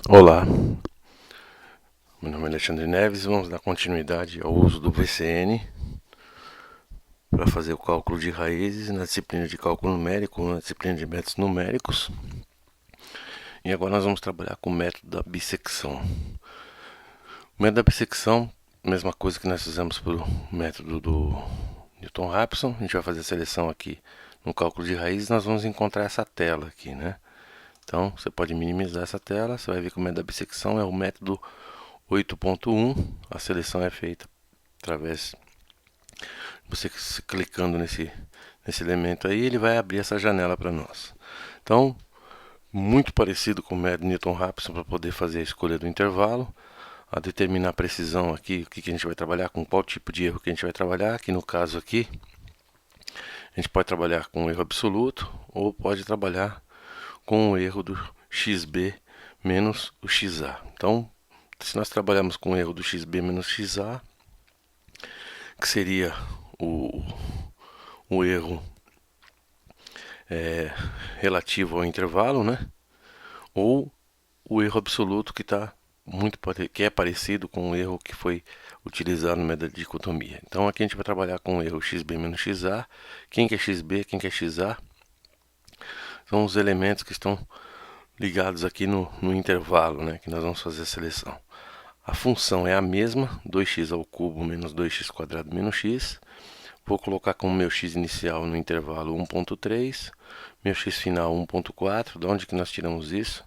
Olá, meu nome é Alexandre Neves e vamos dar continuidade ao uso do VCN para fazer o cálculo de raízes na disciplina de cálculo numérico, na disciplina de métodos numéricos. E agora nós vamos trabalhar com o método da bissecção. O método da bissecção, mesma coisa que nós fizemos para o método do Newton-Raphson. A gente vai fazer a seleção aqui no cálculo de raízes, nós vamos encontrar essa tela aqui, né? Então, você pode minimizar essa tela, você vai ver que o método da bissecção é o método 8.1, a seleção é feita através de você clicando nesse elemento aí, ele vai abrir essa janela para nós. Então, muito parecido com o método Newton-Raphson para poder fazer a escolha do intervalo, a determinar a precisão aqui, o que a gente vai trabalhar, com qual tipo de erro que a gente vai trabalhar. Aqui no caso aqui, a gente pode trabalhar com um erro absoluto ou pode trabalhar com o erro do xb menos o xa. Então, se nós trabalharmos com o erro do xb menos xa, que seria o erro relativo ao intervalo, né? Ou o erro absoluto que é parecido com o erro que foi utilizado no método de dicotomia. Então aqui a gente vai trabalhar com o erro xb menos xa. Quem que é xb, quem que é xa? São os elementos que estão ligados aqui no intervalo, né? Que nós vamos fazer a seleção. A função é a mesma, 2x ao cubo menos 2x quadrado menos x. Vou colocar como meu x inicial no intervalo 1.3, meu x final 1.4. De onde que nós tiramos isso?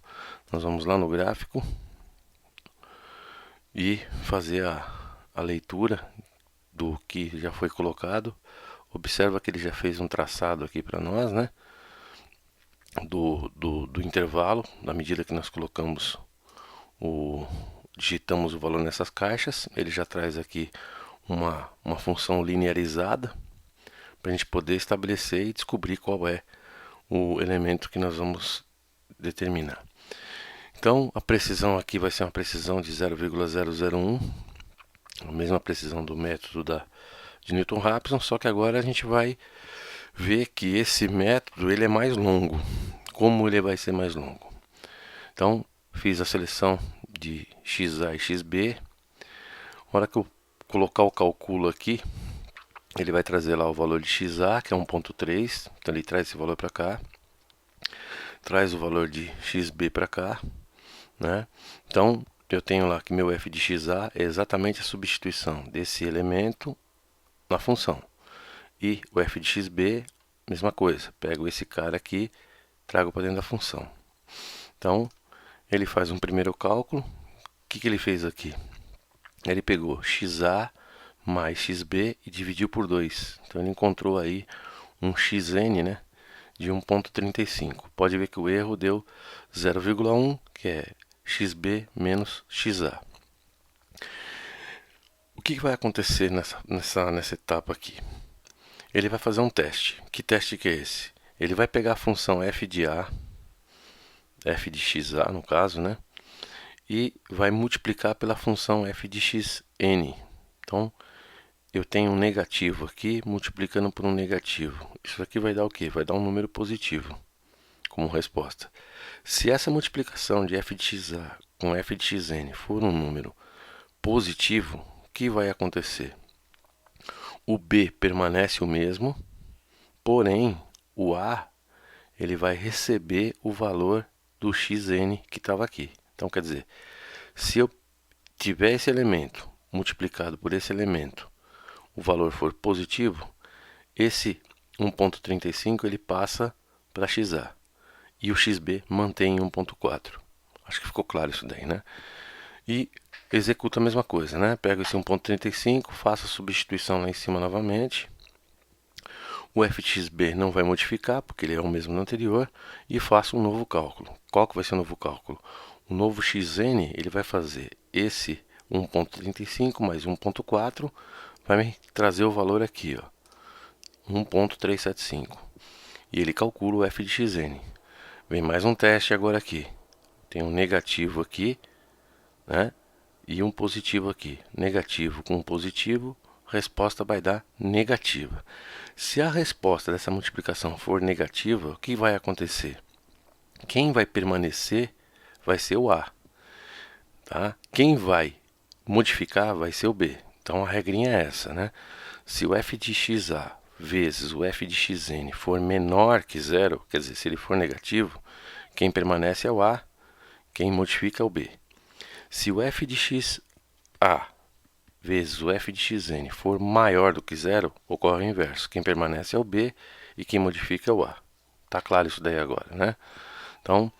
Nós vamos lá no gráfico e fazer a leitura do que já foi colocado. Observa que ele já fez um traçado aqui para nós, né? Do intervalo, na medida que nós colocamos digitamos o valor nessas caixas, ele já traz aqui uma função linearizada para a gente poder estabelecer e descobrir qual é o elemento que nós vamos determinar. Então a precisão aqui vai ser uma precisão de 0,001, a mesma precisão do método de Newton-Raphson, só que agora a gente vai ver que esse método ele é mais longo. Como ele vai ser mais longo? Então fiz a seleção de xa e xb. Na hora que eu colocar o cálculo aqui, ele vai trazer lá o valor de xa, que é 1.3, então ele traz esse valor para cá, traz o valor de xb para cá, né? Então eu tenho lá que meu f de xa é exatamente a substituição desse elemento na função, e o f de xb, mesma coisa, pego esse cara aqui, trago para dentro da função. Então ele faz um primeiro cálculo. O que ele fez aqui? Ele pegou xa mais xb e dividiu por 2. Então ele encontrou aí um xn, né, de 1.35. Pode ver que o erro deu 0,1, que é xb menos xa. O que vai acontecer nessa etapa aqui? Ele vai fazer um teste. Que teste que é esse? Ele vai pegar a função f de a, f de xa no caso, né, e vai multiplicar pela função f de xn. Então eu tenho um negativo aqui multiplicando por um negativo. Isso aqui vai dar o quê? Vai dar um número positivo como resposta. Se essa multiplicação de f de xa com f de xn for um número positivo, o que vai acontecer? O b permanece o mesmo, porém o a ele vai receber o valor do xn que estava aqui. Então quer dizer, se eu tiver esse elemento multiplicado por esse elemento, o valor for positivo, esse 1.35 ele passa para xa e o xb mantém em 1.4. Acho que ficou claro isso daí, né? E executa a mesma coisa, né? Pego esse 1.35, faço a substituição lá em cima novamente. O f de xb não vai modificar, porque ele é o mesmo do anterior, e faço um novo cálculo. Qual que vai ser o novo cálculo? O novo xn ele vai fazer esse 1.35 mais 1.4, vai me trazer o valor aqui, ó, 1.375. E ele calcula o f de xn. Vem mais um teste agora aqui. Tem um negativo aqui, né? E um positivo aqui. Negativo com positivo, resposta vai dar negativa. Se a resposta dessa multiplicação for negativa, o que vai acontecer? Quem vai permanecer vai ser o a. tá? Quem vai modificar vai ser o B. Então a regrinha é essa, né? Se o f de xa vezes o f de xn for menor que zero, quer dizer, se ele for negativo, quem permanece é o A, quem modifica é o B. Se o f de xa vezes o f de xn for maior do que zero, ocorre o inverso. Quem permanece é o B e quem modifica é o A. Tá claro isso daí agora, né? Então,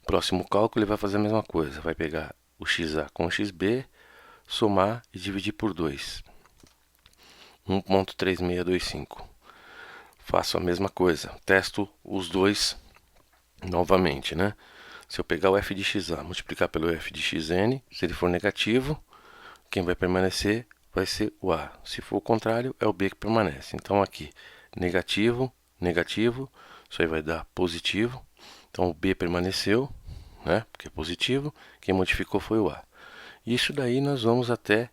o próximo cálculo ele vai fazer a mesma coisa. Vai pegar o xa com o xb, somar e dividir por 2. 1.3625. Faço a mesma coisa. Testo os dois novamente, né? Se eu pegar o f de xa multiplicar pelo f de xn, se ele for negativo, quem vai permanecer vai ser o A. Se for o contrário, é o B que permanece. Então aqui, negativo, negativo, isso aí vai dar positivo. Então o B permaneceu, né? Porque é positivo. Quem modificou foi o A. Isso daí nós vamos até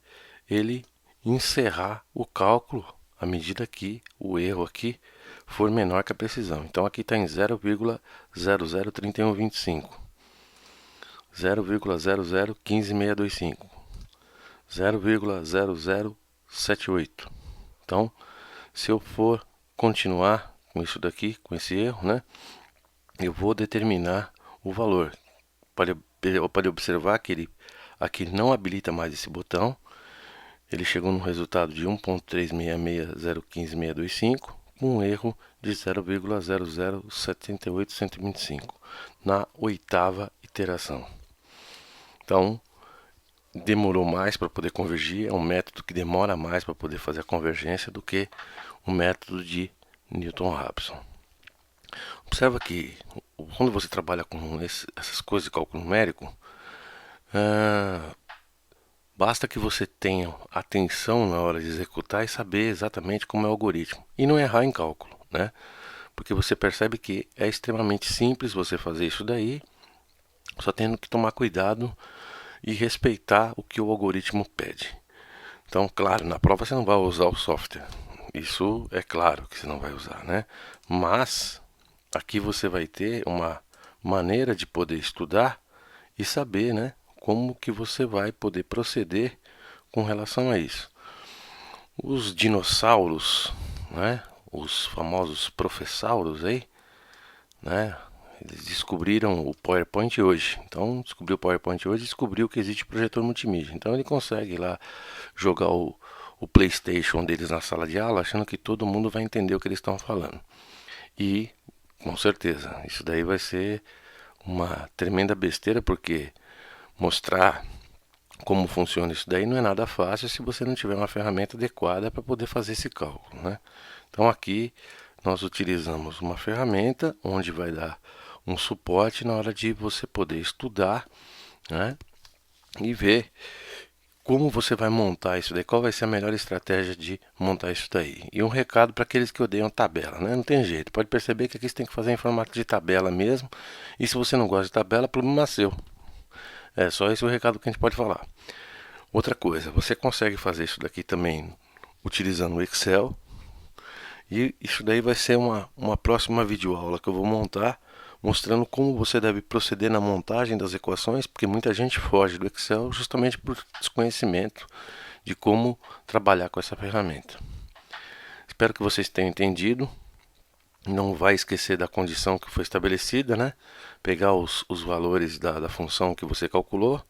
ele encerrar o cálculo à medida que o erro aqui for menor que a precisão. Então aqui está em 0,003125, 0,0015625, 0,0078. Então, se eu for continuar com isso daqui, com esse erro, né, eu vou determinar o valor. Pode observar que ele aqui não habilita mais esse botão. Ele chegou no resultado de 1.366015625 com um erro de 0,0078125 na oitava iteração. Então, demorou mais para poder convergir, é um método que demora mais para poder fazer a convergência do que o método de Newton-Raphson. Observa que quando você trabalha com essas coisas de cálculo numérico, basta que você tenha atenção na hora de executar e saber exatamente como é o algoritmo. E não errar em cálculo, né? Porque você percebe que é extremamente simples você fazer isso daí, só tendo que tomar cuidado e respeitar o que o algoritmo pede. Então, claro, na prova você não vai usar o software. Isso é claro que você não vai usar, né? Mas aqui você vai ter uma maneira de poder estudar e saber, né, como que você vai poder proceder com relação a isso. Os dinossauros, né, os famosos professauros aí, né, eles descobriram o PowerPoint hoje. Então, descobriu o PowerPoint hoje e descobriu que existe projetor multimídia. Então, ele consegue lá jogar o PlayStation deles na sala de aula, achando que todo mundo vai entender o que eles estão falando. E, com certeza, isso daí vai ser uma tremenda besteira, porque mostrar como funciona isso daí não é nada fácil se você não tiver uma ferramenta adequada para poder fazer esse cálculo, né? Então aqui nós utilizamos uma ferramenta onde vai dar um suporte na hora de você poder estudar, né? E ver como você vai montar isso daí, qual vai ser a melhor estratégia de montar isso daí. E um recado para aqueles que odeiam tabela, né? Não tem jeito, pode perceber que aqui você tem que fazer em formato de tabela mesmo. E se você não gosta de tabela, problema é seu. É só esse o recado que a gente pode falar. Outra coisa, você consegue fazer isso daqui também utilizando o Excel. E isso daí vai ser uma próxima videoaula que eu vou montar, mostrando como você deve proceder na montagem das equações, porque muita gente foge do Excel justamente por desconhecimento de como trabalhar com essa ferramenta. Espero que vocês tenham entendido. Não vai esquecer da condição que foi estabelecida, né? Pegar os valores da função que você calculou,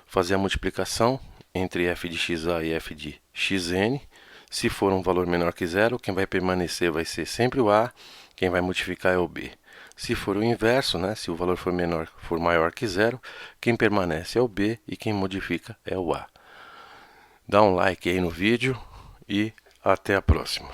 fazer a multiplicação entre f de xa e f de xn. Se for um valor menor que zero, quem vai permanecer vai ser sempre o A, quem vai modificar é o B. Se for o inverso, né? Se o valor for maior que zero, quem permanece é o B e quem modifica é o A. Dá um like aí no vídeo e até a próxima.